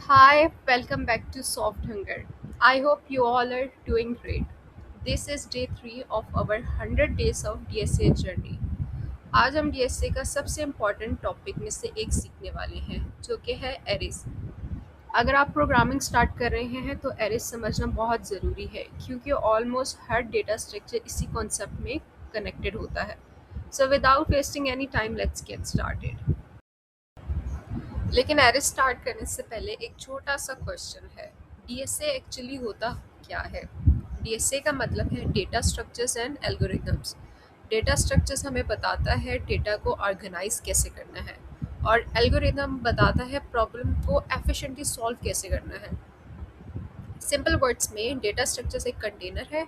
Hi, welcome back to Soft Hunger. I hope you all are doing great. This is day 3 of our 100 days of DSA journey. आज हम DSA का सबसे important topic में से एक सीखने वाले हैं जो कि है एरेज। अगर आप प्रोग्रामिंग स्टार्ट कर रहे हैं तो एरेज समझना बहुत ज़रूरी है क्योंकि ऑलमोस्ट हर डेटा स्ट्रक्चर इसी कॉन्सेप्ट में कनेक्टेड होता है। So without wasting any time let's get started. लेकिन एरे स्टार्ट करने से पहले एक छोटा सा क्वेश्चन है। डीएसए एक्चुअली होता क्या है? डीएसए का मतलब है data structures and algorithms. Data structures हमें बताता है डेटा को ऑर्गेनाइज कैसे करना है और एल्गोरिथम बताता है प्रॉब्लम को एफिशिएंटली सॉल्व कैसे करना है। सिंपल वर्ड्स में डेटा स्ट्रक्चर्स एक कंटेनर है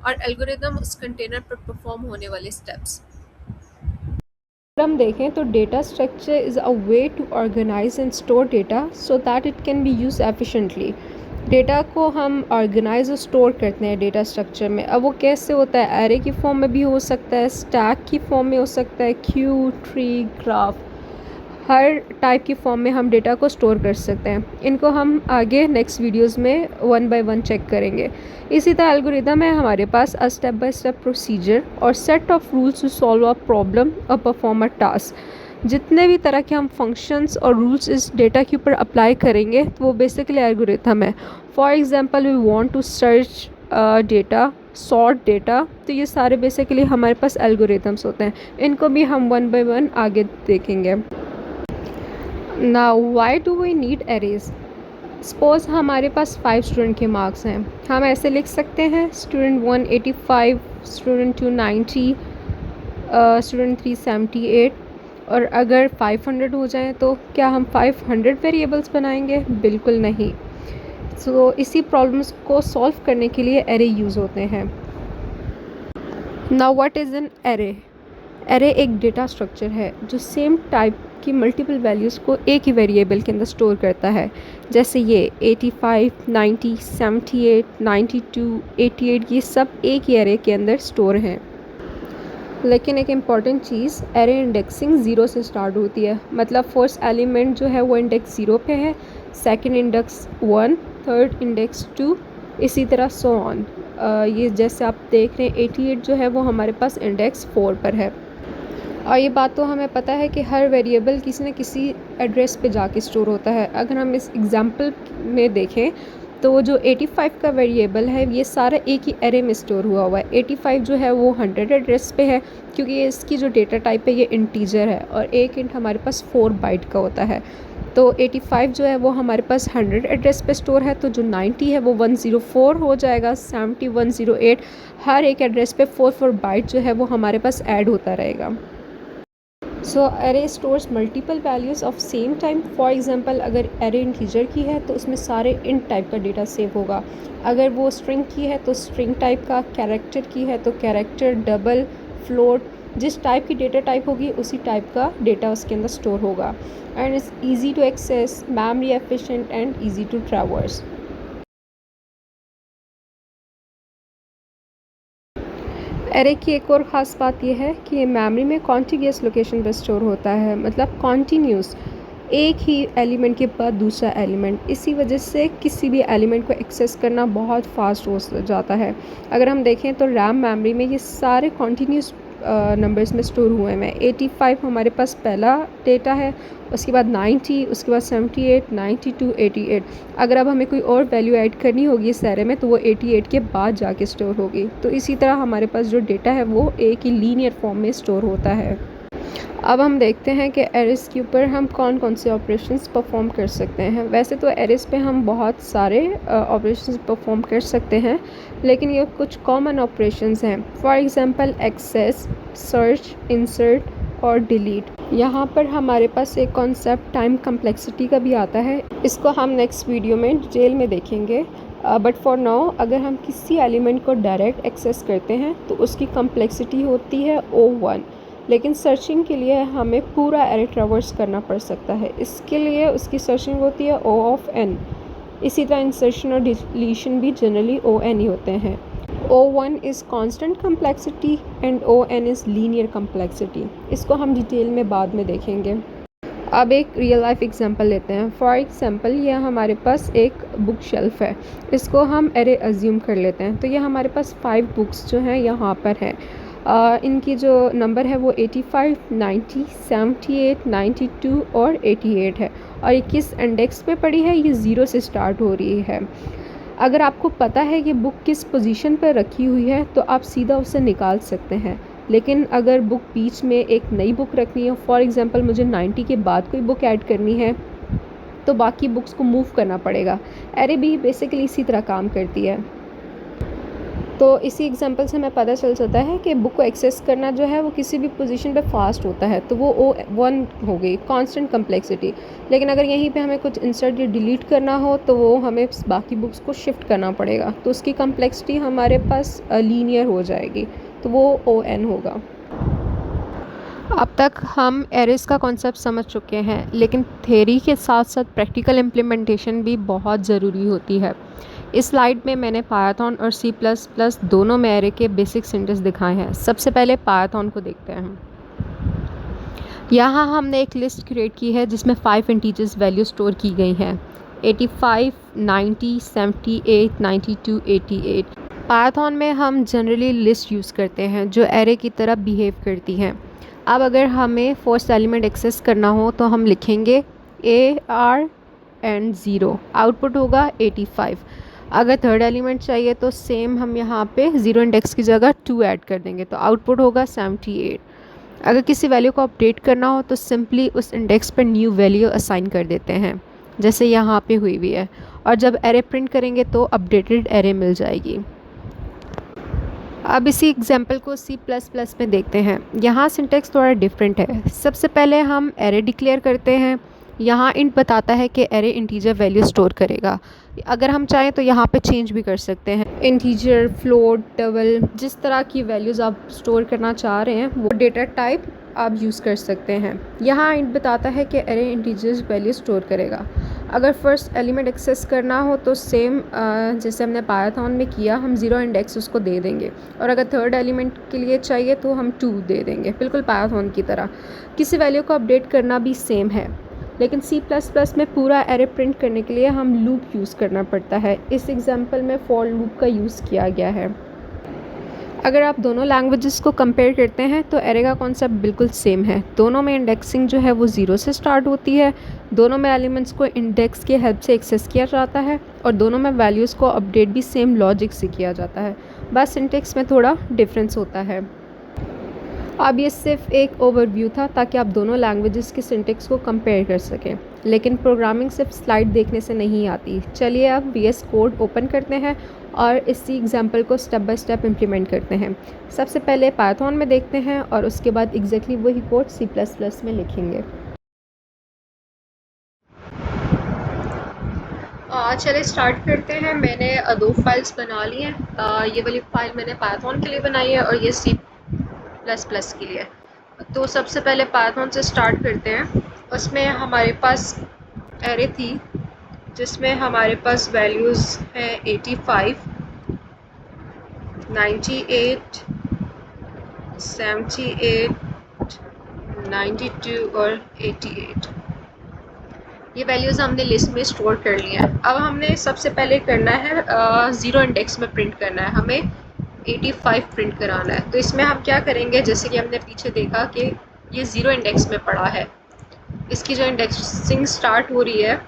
और एल्गोरिथम उस कंटेनर पर परफॉर्म होने वाले स्टेप्स। अगर हम देखें तो data structure is a way to organise and store data so that it can be use efficiently. Data को हम ऑर्गेनाइज और स्टोर करते हैं डेटा स्ट्रक्चर में। अब वो कैसे होता है? एरे की फॉर्म में भी हो सकता है, स्टैक की फॉर्म में हो सकता है, क्यू, ट्री, ग्राफ, हर टाइप की फॉर्म में हम डेटा को स्टोर कर सकते हैं। इनको हम आगे नेक्स्ट वीडियोस में वन बाय वन चेक करेंगे। इसी तरह एल्गोरिदम है हमारे पास a step by step procedure और set of rules to solve a problem और परफॉर्म अ टास्क। जितने भी तरह के हम फंक्शंस और रूल्स इस डेटा के ऊपर अप्लाई करेंगे तो वो बेसिकली एल्गोरिथम है। For example we want to search data, sort data, तो ये सारे बेसिकली हमारे पास एल्गोरिथम्स होते हैं। इनको भी हम वन बाय वन आगे देखेंगे। Now why do we need arrays? Suppose हमारे पास 5 स्टूडेंट के मार्क्स हैं। हम ऐसे लिख सकते हैं स्टूडेंट 1 85, स्टूडेंट 2 90, स्टूडेंट 3 78। और अगर 500 हो जाए तो क्या हम 500 वेरिएबल्स बनाएंगे? बिल्कुल नहीं। सो इसी प्रॉब्लम्स को सॉल्व करने के लिए एरे यूज़ होते हैं। Now what is an array? Array एक डेटा स्ट्रक्चर है जो सेम टाइप की मल्टीपल वैल्यूज़ को एक ही वेरिएबल के अंदर स्टोर करता है। जैसे ये 85, 90, 78, 92, 88, ये सब एक ही एरे के अंदर स्टोर हैं। लेकिन एक इम्पॉर्टेंट चीज़, एरे इंडेक्सिंग ज़ीरो से स्टार्ट होती है। मतलब फर्स्ट एलिमेंट जो है वो इंडेक्स 0 पे है, सेकंड इंडेक्स 1, थर्ड इंडेक्स 2, इसी तरह सो ऑन। ये जैसे आप देख रहे हैं 88 जो है वो हमारे पास इंडेक्स 4 पर है। और ये बात तो हमें पता है कि हर वेरिएबल किसी न किसी एड्रेस पे जाके स्टोर होता है। अगर हम इस एग्जांपल में देखें तो वो जो 85 का वेरिएबल है ये सारा एक ही एरे में स्टोर हुआ हुआ है। 85 जो है वो 100 एड्रेस पे है क्योंकि ये इसकी जो डेटा टाइप है ये इंटीजर है और एक इंट हमारे पास 4 बाइट का होता है। तो 85 जो है वो हमारे पास 100 एड्रेस पे स्टोर है, तो जो 90 है वो 104 हो जाएगा, 70 108। हर एक एड्रेस पे 4 बाइट जो है वो हमारे पास ऐड होता रहेगा। So array stores multiple values of same time. For example अगर एरे इंटीजर की है तो उसमें सारे इंट टाइप का डेटा सेव होगा। अगर वो स्ट्रिंग की है तो स्ट्रिंग टाइप का, कैरेक्टर की है तो कैरेक्टर, डबल, फ्लोट, जिस टाइप की डेटा टाइप होगी उसी टाइप का डेटा उसके अंदर स्टोर होगा। And it's easy to access, memory efficient and easy to traverse. Array की एक और ख़ास बात यह है कि ये मेमोरी में कॉन्टिग्यूस लोकेशन पर स्टोर होता है, मतलब कॉन्टीन्यूस, एक ही एलिमेंट के बाद दूसरा एलिमेंट। इसी वजह से किसी भी एलिमेंट को एक्सेस करना बहुत फास्ट हो जाता है। अगर हम देखें तो रैम मेमोरी में ये सारे कॉन्टीन्यूस नंबर्स में स्टोर हुए हैं। 85 हमारे पास पहला डेटा है, उसके बाद 90, उसके बाद 78, 92, 88। अगर अब हमें कोई और वैल्यू ऐड करनी होगी इस एरे में तो वो 88 के बाद जाके स्टोर होगी। तो इसी तरह हमारे पास जो डेटा है वो एक ही लीनियर फॉर्म में स्टोर होता है। अब हम देखते हैं कि एरेस के ऊपर हम कौन कौन से ऑपरेशंस परफॉर्म कर सकते हैं। वैसे तो एरेस पे हम बहुत सारे ऑपरेशंस परफॉर्म कर सकते हैं, लेकिन ये कुछ कॉमन ऑपरेशंस हैं। For example access, search, insert और डिलीट। यहाँ पर हमारे पास एक कॉन्सेप्ट टाइम कम्प्लेक्सिटी का भी आता है, इसको हम नेक्स्ट वीडियो में डिटेल में देखेंगे। बट फॉर नाउ अगर हम किसी एलिमेंट को डायरेक्ट एक्सेस करते हैं तो उसकी कम्प्लेक्सिटी होती है O1। लेकिन सर्चिंग के लिए हमें पूरा एरे ट्रैवर्स करना पड़ सकता है, इसके लिए उसकी सर्चिंग होती है O(n)। इसी तरह इंसर्शन और डिलीशन भी जनरली O(n) ही होते हैं। O1 is constant complexity and O(n) is linear complexity. इसको हम डिटेल में बाद में देखेंगे। अब एक रियल लाइफ एग्जांपल लेते हैं। फॉर एग्जांपल ये हमारे पास एक बुक शेल्फ है, इसको हम एरे अज्यूम कर लेते हैं। तो ये हमारे पास 5 बुक्स जो हैं यहाँ पर हैं। इनकी जो नंबर है वो 85, 90, 78, 92 और 88 है। और ये किस इंडेक्स पे पड़ी है? ये 0 से स्टार्ट हो रही है। अगर आपको पता है कि बुक किस पोजीशन पर रखी हुई है तो आप सीधा उसे निकाल सकते हैं। लेकिन अगर बुक बीच में एक नई बुक रखनी है, फॉर एग्ज़ाम्पल मुझे 90 के बाद कोई बुक ऐड करनी है, तो बाकी बुक्स को मूव करना पड़ेगा। एरे भी बेसिकली इसी तरह काम करती है। तो इसी एग्जांपल से हमें पता चल जाता है कि बुक को एक्सेस करना जो है वो किसी भी पोजीशन पे फास्ट होता है, तो वो O1 हो गई, कांस्टेंट कम्प्लेक्सिटी। लेकिन अगर यहीं पे हमें कुछ इंसर्ट या डिलीट करना हो तो वो हमें बाकी बुक्स को शिफ्ट करना पड़ेगा, तो उसकी कम्प्लेक्सिटी हमारे पास लीनियर हो जाएगी, तो वो ON होगा। अब तक हम एरेस का कॉन्सेप्ट समझ चुके हैं, लेकिन थ्योरी के साथ साथ प्रैक्टिकल इम्प्लीमेंटेशन भी बहुत ज़रूरी होती है। इस स्लाइड में मैंने पायथन और C++ दोनों में एरे के बेसिक सिंटेक्स दिखाए हैं। सबसे पहले पायथन को देखते हैं हम। यहाँ हमने एक लिस्ट क्रिएट की है जिसमें 5 इंटीजर्स वैल्यू स्टोर की गई हैं, 85, 90, 78, 92, 88। पायथन में हम जनरली लिस्ट यूज़ करते हैं जो एरे की तरह बिहेव करती हैं। अब अगर हमें फर्स्ट एलिमेंट एक्सेस करना हो तो हम लिखेंगे AR एंड 0, आउटपुट होगा 85। अगर थर्ड एलिमेंट चाहिए तो सेम हम यहाँ पे 0 इंडेक्स की जगह 2 ऐड कर देंगे, तो आउटपुट होगा 78। अगर किसी वैल्यू को अपडेट करना हो तो सिंपली उस इंडेक्स पर न्यू वैल्यू असाइन कर देते हैं, जैसे यहाँ पे हुई हुई है। और जब एरे प्रिंट करेंगे तो अपडेटेड एरे मिल जाएगी। अब इसी एग्जांपल को C++ में देखते हैं। यहाँ सिंटेक्स थोड़ा डिफरेंट है। सबसे पहले हम एरे डिक्लेयर करते हैं। यहाँ इंट बताता है कि एरे इंटीजर वैल्यू स्टोर करेगा। अगर हम चाहें तो यहाँ पे चेंज भी कर सकते हैं, इंटीजर, फ्लोट, डबल, जिस तरह की वैल्यूज़ आप स्टोर करना चाह रहे हैं वो डेटा टाइप आप यूज़ कर सकते हैं। यहाँ इंट बताता है कि एरे इंटीजर्स वैल्यू स्टोर करेगा। अगर फर्स्ट एलिमेंट एक्सेस करना हो तो सेम जैसे हमने पायथन में किया, हम 0 इंडेक्स उसको दे देंगे। और अगर थर्ड एलिमेंट के लिए चाहिए तो हम 2 दे देंगे, बिल्कुल पायथन की तरह। किसी वैल्यू को अपडेट करना भी सेम है, लेकिन C++ में पूरा एरे प्रिंट करने के लिए हम लूप यूज़ करना पड़ता है। इस एग्जांपल में फॉर लूप का यूज़ किया गया है। अगर आप दोनों लैंग्वेजेस को कंपेयर करते हैं तो एरे का कॉन्सेप्ट बिल्कुल सेम है। दोनों में इंडेक्सिंग जो है वो 0 से स्टार्ट होती है, दोनों में एलिमेंट्स को इंडेक्स की हेल्प से एक्सेस किया जाता है, और दोनों में वैल्यूज़ को अपडेट भी सेम लॉजिक से किया जाता है, बस सिंटेक्स में थोड़ा डिफरेंस होता है। अब ये सिर्फ एक ओवरव्यू था ताकि आप दोनों लैंग्वेजेस के सिंटेक्स को कंपेयर कर सकें, लेकिन प्रोग्रामिंग सिर्फ स्लाइड देखने से नहीं आती। चलिए अब VS कोड ओपन करते हैं और इसी एग्जांपल को स्टेप बाय स्टेप इम्प्लीमेंट करते हैं। सबसे पहले पायथन में देखते हैं और उसके बाद एग्जैक्टली वही कोड C++ में लिखेंगे। चलिए स्टार्ट करते हैं। मैंने 2 फाइल्स बना ली हैं। ये वाली फ़ाइल मैंने पायथन के लिए बनाई है और ये C++ के लिए। तो सबसे पहले पायथन से स्टार्ट करते हैं। उसमें हमारे पास एरे थी जिसमें हमारे पास वैल्यूज़ हैं 85, 98, 78, 92 और 88। ये वैल्यूज़ हमने लिस्ट में स्टोर कर ली हैं। अब हमने सबसे पहले करना है 0 इंडेक्स में प्रिंट करना है, हमें 85 प्रिंट कराना है। तो इसमें हम क्या करेंगे, जैसे कि हमने पीछे देखा कि ये 0 इंडेक्स में पड़ा है, इसकी जो इंडेक्सिंग स्टार्ट हो रही है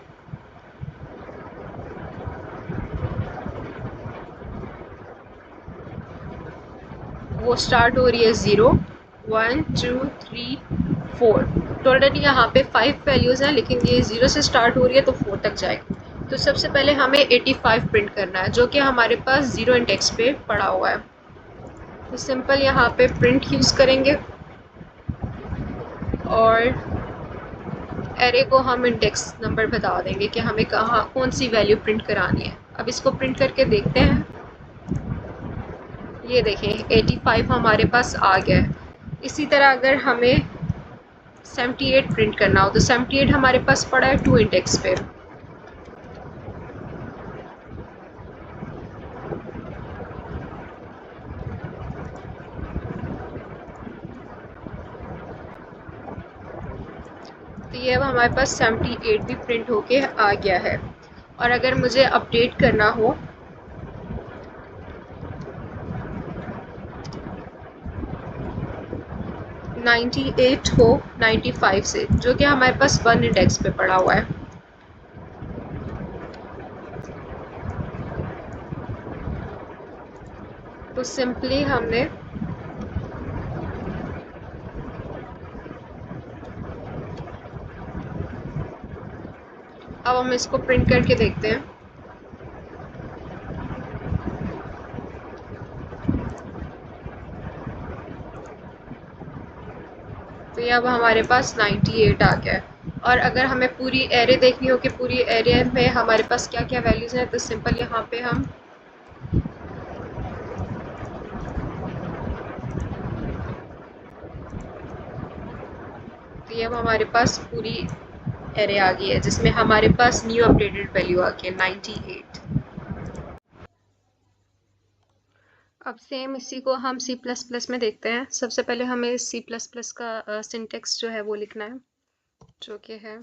वो स्टार्ट हो रही है 0, 1, 2, 3, 4। टोटली यहाँ पे 5 वैल्यूज़ हैं, लेकिन ये 0 से स्टार्ट हो रही है तो 4 तक जाएगी। तो सबसे पहले हमें 85 प्रिंट करना है, जो कि हमारे पास 0 इंडेक्स पे पड़ा हुआ है। तो सिंपल यहाँ पे प्रिंट यूज़ करेंगे और एरे को हम इंडेक्स नंबर बता देंगे कि हमें कहाँ कौन सी वैल्यू प्रिंट करानी है। अब इसको प्रिंट करके देखते हैं। ये देखें 85 हमारे पास आ गया है। इसी तरह अगर हमें 78 प्रिंट करना हो तो 78 हमारे पास पड़ा है 2 इंडेक्स पे। तो ये अब हमारे पास 78 भी प्रिंट होके आ गया है। और अगर मुझे अपडेट करना हो 98 हो 95 से, जो कि हमारे पास 1 इंडेक्स पे पड़ा हुआ है। तो सिंपली हमने अब हम इसको प्रिंट करके देखते हैं। तो ये अब हमारे पास 98 आ गया है। और अगर हमें पूरी एरे देखनी हो कि पूरी एरे में हमारे पास क्या क्या वैल्यूज़ हैं, तो सिंपल यहाँ पे हम तो ये अब हमारे पास पूरी एरे आ गई है, जिसमें हमारे पास न्यू अपडेटेड वैल्यू आ गई है 98। अब सेम इसी को हम सी प्लस प्लस में देखते हैं। सबसे पहले हमें सी प्लस प्लस का सिंटेक्स जो है वो लिखना है, जो कि है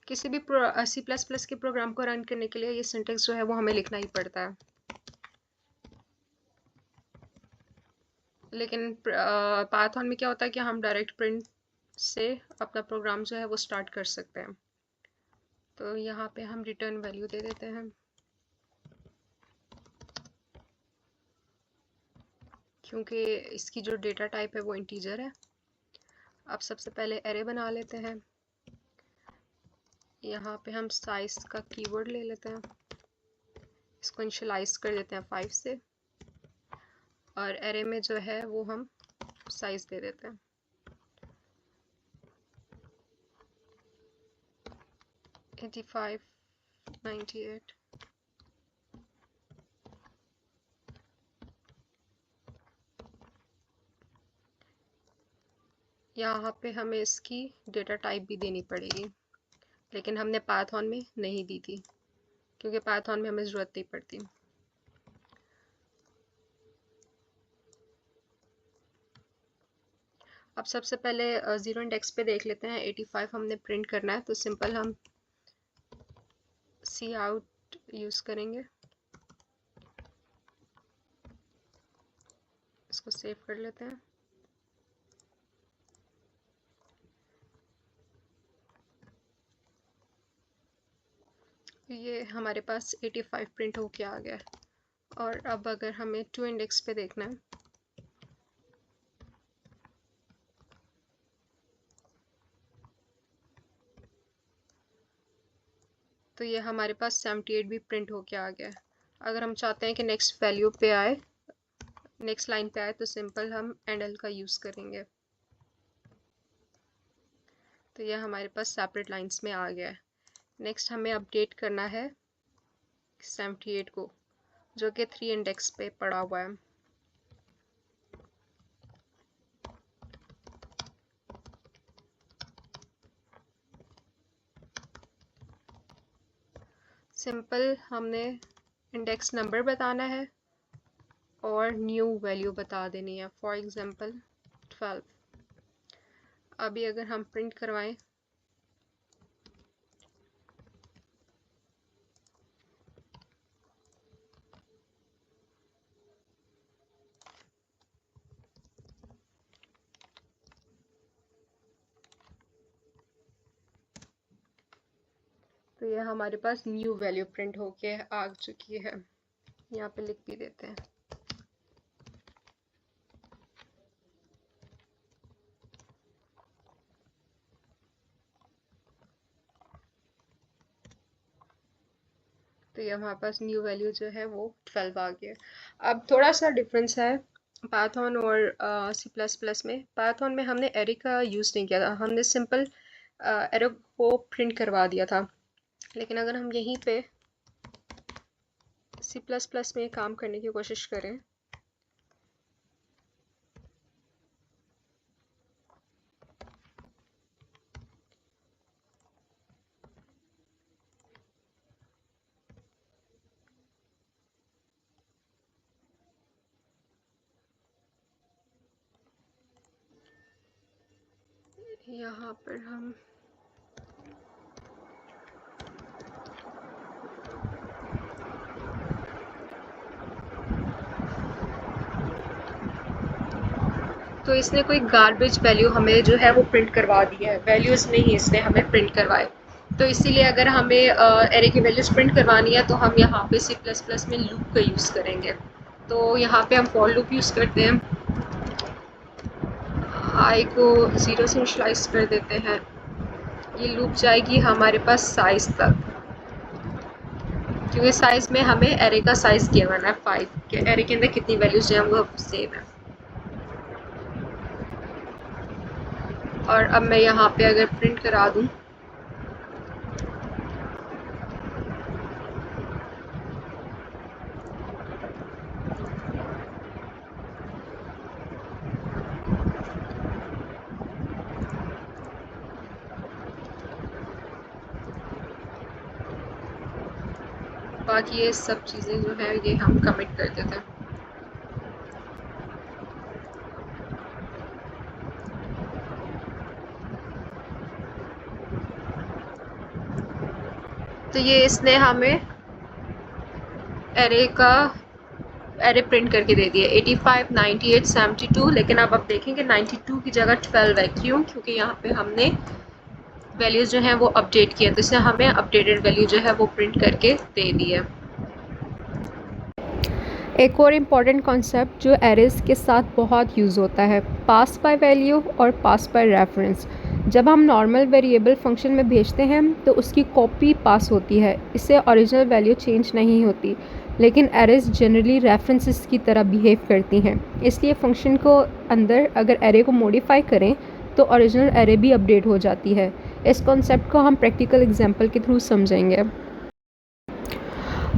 किसी भी सी प्लस प्लस के प्रोग्राम को रन करने के लिए ये सिंटेक्स जो है वो हमें लिखना ही पड़ता है। लेकिन पाइथन में क्या होता है कि हम डायरेक्ट प्रिंट से अपना प्रोग्राम जो है वो स्टार्ट कर सकते हैं। तो यहाँ पे हम रिटर्न वैल्यू दे देते हैं, क्योंकि इसकी जो डेटा टाइप है वो इंटीजर है। अब सबसे पहले एरे बना लेते हैं। यहाँ पे हम साइज का कीवर्ड ले लेते हैं, इसको इनिशियलाइज कर देते हैं 5 से, और एरे में जो है वो हम साइज दे देते हैं 85 98। यहाँ पे हमें इसकी डेटा टाइप भी देनी पड़ेगी, लेकिन हमने पाइथन में नहीं दी थी, क्योंकि पाइथन में हमें ज़रूरत नहीं पड़ती। अब सबसे पहले ज़ीरो इंडेक्स पे देख लेते हैं। 85 हमने प्रिंट करना है, तो सिंपल हम सी आउट यूज़ करेंगे, इसको सेव कर लेते हैं। ये हमारे पास 85 प्रिंट होके आ गया है। और अब अगर हमें टू इंडेक्स पे देखना है, तो ये हमारे पास 78 भी प्रिंट होके आ गया है। अगर हम चाहते हैं कि नेक्स्ट वैल्यू पे आए, नेक्स्ट लाइन पे आए, तो सिंपल हम एंडल का यूज़ करेंगे। तो ये हमारे पास सेपरेट लाइंस में आ गया है। नेक्स्ट हमें अपडेट करना है 78 को, जो कि 3 इंडेक्स पे पड़ा हुआ है। सिंपल हमने इंडेक्स नंबर बताना है और न्यू वैल्यू बता देनी है, फॉर एग्जांपल 12। अभी अगर हम प्रिंट करवाएं, तो ये हमारे पास न्यू वैल्यू प्रिंट होके आ चुकी है। यहाँ पे लिख भी देते हैं। तो ये हमारे पास न्यू वैल्यू जो है वो 12 आ गया। अब थोड़ा सा डिफरेंस है पाइथन और सी प्लस प्लस में। पाइथन में हमने एरे का यूज़ नहीं किया था, हमने सिंपल एरे को प्रिंट करवा दिया था। लेकिन अगर हम यहीं पे सी प्लस प्लस में काम करने की कोशिश करें, यहाँ पर हम तो इसने कोई गार्बेज वैल्यू हमें जो है वो प्रिंट करवा दी है, वैल्यूज़ नहीं इसने हमें प्रिंट करवाए। तो इसीलिए अगर हमें एरे की वैल्यूज़ प्रिंट करवानी है तो हम यहाँ पे सी प्लस प्लस में लूप का यूज़ करेंगे। तो यहाँ पे हम फॉर लूप यूज़ करते हैं, आई को 0 से इनिशियलाइज कर देते हैं, ये लूप जाएगी हमारे पास साइज़ तक, क्योंकि साइज़ में हमें एरे का साइज़ गिवन है 5 के, एरे के अंदर कितनी वैल्यूज़ जो हैं वो सेम है। और अब मैं यहाँ पे अगर प्रिंट करा दूँ बाकी ये सब चीज़ें जो है ये हम कमिट कर देते हैं। तो ये इसने हमें एरे प्रिंट करके दे दिया 85, 98, 72, लेकिन अब आप देखेंगे 92 की जगह 12 है। क्यों? क्योंकि यहाँ पे हमने वैल्यूज़ जो हैं वो अपडेट किया, तो इससे हमें अपडेटेड वैल्यू जो है वो प्रिंट करके दे दी है। एक और इम्पॉर्टेंट कॉन्सेप्ट जो एरेज़ के साथ बहुत यूज़ होता है, पास बाय वैल्यू और पास बाय रेफरेंस। जब हम नॉर्मल वेरिएबल फंक्शन में भेजते हैं तो उसकी कॉपी पास होती है, इससे ओरिजिनल वैल्यू चेंज नहीं होती। लेकिन एरेज़ जनरली रेफरेंसेस की तरह बिहेव करती हैं, इसलिए फ़ंक्शन को अंदर अगर एरे को मॉडिफाई करें तो ओरिजिनल एरे भी अपडेट हो जाती है। इस कॉन्सेप्ट को हम प्रैक्टिकल एग्जांपल के थ्रू समझेंगे।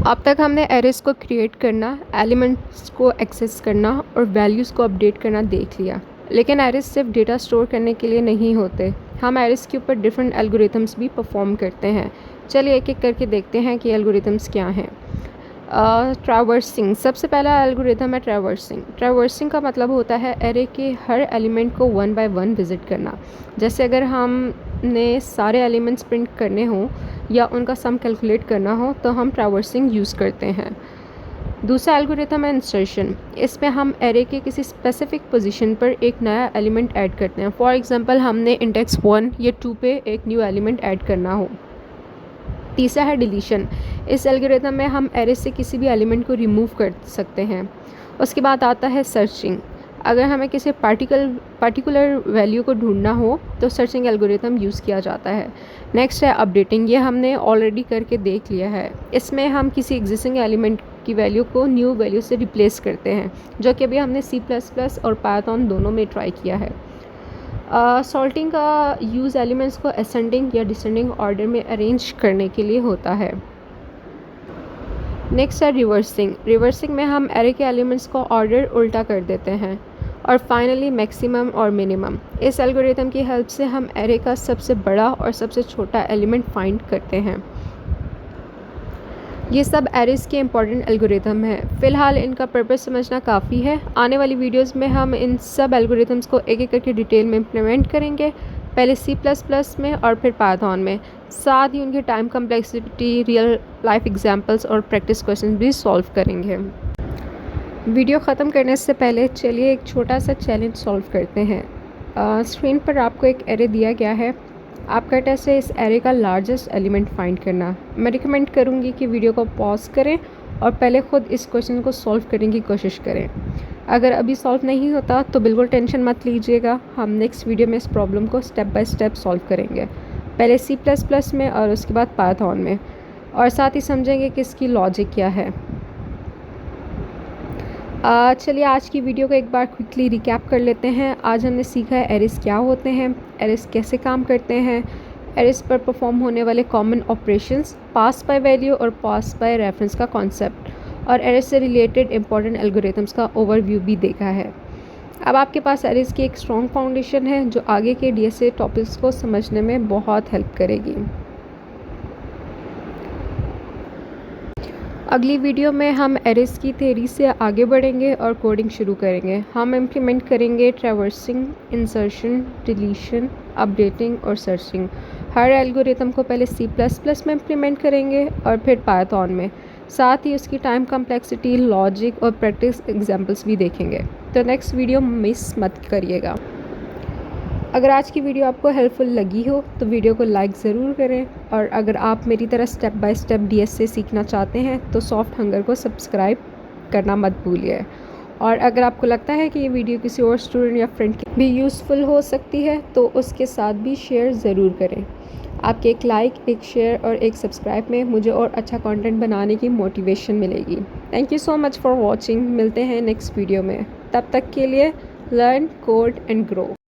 अब तक हमने एरेज़ को क्रिएट करना, एलिमेंट्स को एक्सेस करना और वैल्यूज़ को अपडेट करना देख लिया, लेकिन एरेज़ सिर्फ डेटा स्टोर करने के लिए नहीं होते। हम एरेज़ के ऊपर डिफरेंट एल्गोरिथम्स भी परफॉर्म करते हैं। चलिए एक एक करके देखते हैं कि एल्गोरिथम्स क्या हैं। ट्रैवर्सिंग, सबसे पहला एल्गोरिथम है ट्रैवर्सिंग। ट्रैवर्सिंग का मतलब होता है एरे के हर एलिमेंट को 1 बाय 1 विज़िट करना। जैसे अगर हमने सारे एलिमेंट्स प्रिंट करने हों या उनका सम कैलकुलेट करना हो तो हम ट्रैवर्सिंग यूज़ करते हैं। दूसरा एल्गोरिथम है इंसर्शन। इसमें हम एरे के किसी स्पेसिफिक पोजीशन पर एक नया एलिमेंट ऐड करते हैं। फॉर एग्जांपल हमने इंडेक्स 1 या 2 पे एक न्यू एलिमेंट ऐड करना हो। तीसरा है डिलीशन। इस एल्गोरिथम में हम एरे से किसी भी एलिमेंट को रिमूव कर सकते हैं। उसके बाद आता है सर्चिंग। अगर हमें किसी पर्टिकुलर वैल्यू को ढूंढना हो तो सर्चिंग एल्गोरिथम यूज़ किया जाता है। नेक्स्ट है अपडेटिंग। ये हमने ऑलरेडी करके देख लिया है। इसमें हम किसी एग्जिस्टिंग एलिमेंट की वैल्यू को न्यू वैल्यू से रिप्लेस करते हैं, जो कि अभी हमने C++ और पायथन दोनों में ट्राई किया है। सॉर्टिंग का यूज़ एलिमेंट्स को असेंडिंग या डिसेंडिंग ऑर्डर में अरेंज करने के लिए होता है। नेक्स्ट है रिवर्सिंग। रिवर्सिंग में हम एरे के एलिमेंट्स को ऑर्डर उल्टा कर देते हैं। और फाइनली मैक्सिमम और मिनिमम। इस एल्गोरिथम की हेल्प से हम एरे का सबसे बड़ा और सबसे छोटा एलिमेंट फाइंड करते हैं। ये सब एरेज़ के इम्पॉर्टेंट एल्गोरिथम हैं। फ़िलहाल इनका पर्पस समझना काफ़ी है। आने वाली वीडियोस में हम इन सब एल्गोरिथम्स को एक एक करके डिटेल में इम्प्लीमेंट करेंगे, पहले C++ में और फिर पायथन में। साथ ही उनकी time complexity, real life examples और प्रैक्टिस क्वेश्चन भी सॉल्व करेंगे। वीडियो ख़त्म करने से पहले चलिए एक छोटा सा चैलेंज सॉल्व करते हैं। स्क्रीन पर आपको एक एरे दिया गया है। आपका टेस्ट है इस एरे का लार्जेस्ट एलिमेंट फाइंड करना। मैं रिकमेंड करूँगी कि वीडियो को पॉज करें और पहले ख़ुद इस क्वेश्चन को सॉल्व करने की कोशिश करें। अगर अभी सॉल्व नहीं होता तो बिल्कुल टेंशन मत लीजिएगा, हम नेक्स्ट वीडियो में इस प्रॉब्लम को स्टेप बाय स्टेप सॉल्व करेंगे, पहले C++ में और उसके बाद पायथन में, और साथ ही समझेंगे कि इसकी लॉजिक क्या है। चलिए आज की वीडियो को एक बार क्विकली रिकैप कर लेते हैं। आज हमने सीखा है एरेज़ क्या होते हैं, एरेज़ कैसे काम करते हैं, एरेज़ पर परफॉर्म होने वाले common operations, pass by value और पास बाय रेफरेंस का कॉन्सेप्ट, और एरेज़ से रिलेटेड इंपॉर्टेंट एल्गोरिथम्स का ओवरव्यू भी देखा है। अब आपके पास एरेज़ की एक स्ट्रॉन्ग फाउंडेशन है जो आगे के DSA टॉपिक्स को समझने में बहुत हेल्प करेगी। अगली वीडियो में हम एरेस की थ्योरी से आगे बढ़ेंगे और कोडिंग शुरू करेंगे। हम इम्प्लीमेंट करेंगे ट्रैवर्सिंग, इंसर्शन, डिलीशन, अपडेटिंग और सर्चिंग। हर एल्गोरिथम को पहले C++ में इम्प्लीमेंट करेंगे और फिर पायथन में। साथ ही उसकी टाइम कम्प्लेक्सिटी, लॉजिक और प्रैक्टिस एग्जांपल्स भी देखेंगे। तो नेक्स्ट वीडियो मिस मत करिएगा। अगर आज की वीडियो आपको हेल्पफुल लगी हो तो वीडियो को लाइक ज़रूर करें, और अगर आप मेरी तरह स्टेप बाय स्टेप DSA सीखना चाहते हैं तो सॉफ्ट हंगर को सब्सक्राइब करना मत भूलिए। और अगर आपको लगता है कि ये वीडियो किसी और स्टूडेंट या फ्रेंड के भी यूज़फुल हो सकती है तो उसके साथ भी शेयर ज़रूर करें। आपके एक लाइक, एक शेयर और एक सब्सक्राइब में मुझे और अच्छा कंटेंट बनाने की मोटिवेशन मिलेगी। Thank you so much for watching. मिलते हैं नेक्स्ट वीडियो में। तब तक के लिए लर्न, कोड एंड ग्रो।